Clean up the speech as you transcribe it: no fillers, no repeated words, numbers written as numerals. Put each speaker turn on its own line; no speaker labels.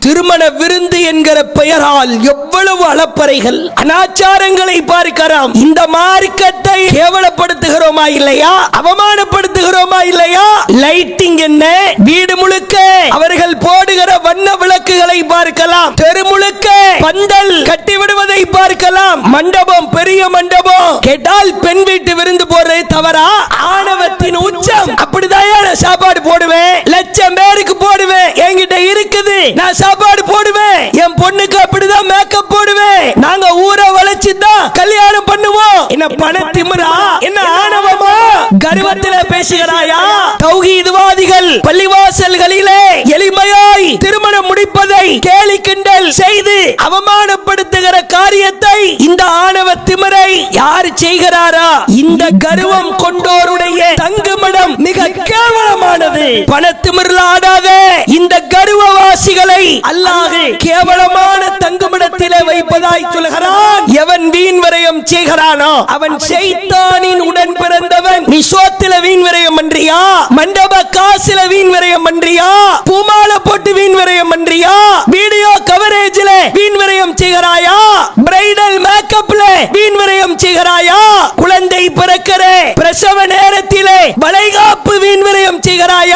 திருமண விருந்து என்கிற பெயரால் எவ்வளவு அளப்பறைகள் அனாச்சாரங்களை பார்க்கிறோம். இந்த மார்க்கத்தை கேவலப்படுத்துகிறோமா இல்லையா? அவமானப்படுத்துகிறோமா இல்லையா? லைட்டிங் என்ன? வீடு முழுக்க அவர்கள் போடுகிற வண்ண விளக்குகளை பார்க்கலாம். தெரு முழுக்க பந்தல் கட்டி விடுவதை பார்க்கலாம். மண்டபம், பெரிய மண்டபம். கேட்டால் பெண் வீட்டு விருந்து போடுறது தவறா? ஆணவத்தின் உச்சம். அப்படிதான் நான் சாப்பாடு போடுவேன், லட்சம் பேருக்கு போடுவேன், என்கிட்ட இருக்குது, நான் சாப்பாடு போடுவேன். என் பொண்ணுக்கு அப்படிதான் மேக்கப் போடுவேன். நாங்க ஊரை வளைச்சு தான் கல்யாணம் பண்ணுவோம். என்ன பண திமிரா? என்ன ஆணவமா? கர்வத்திலே பேசுகிறாயா? தௌஹீத்வாதிகள் பள்ளிவாசல்களிலே எளிமையாய் திருமணம் முடிப்பதை கேலி கிண்டல் செய்து அவமானப்படுத்துகிற காரியத்தை இந்த ஆணவ திமிரை யார் செய்கிறாரா? இந்த கர்வம் கொண்டோருடைய தங்குமிடம் மிக கேவலமானது. பணத்திமிரில் ஆடாத இந்த கர்வவாசிகளை அல்லாஹ் கேவலமான தங்குமிடத்திலே வைப்பதாய் சொல்கிறான். எவன் வீண் விரயம் செய்கிறானோ அவன் ஷைத்தானின் உடன் பிறந்தவன். நீ சோத்தில வீண் விரயம் பண்றியா? மண்டப காசுல வீண் விரயம் பண்றியா? பூமால போட்டு வீண் விரயம் பண்றியா? வீடியோ கவரேஜ்ல வீண் விரயம் செய்கிறாயா? பிரைடல் மேக்கப்ல வீண் விரயம் செய்கிறாயா? குழந்தை பிறக்கிற பிரசவ நேரத்திலே வளைகாப்பு வீண் விரயம் செய்கிறாயா?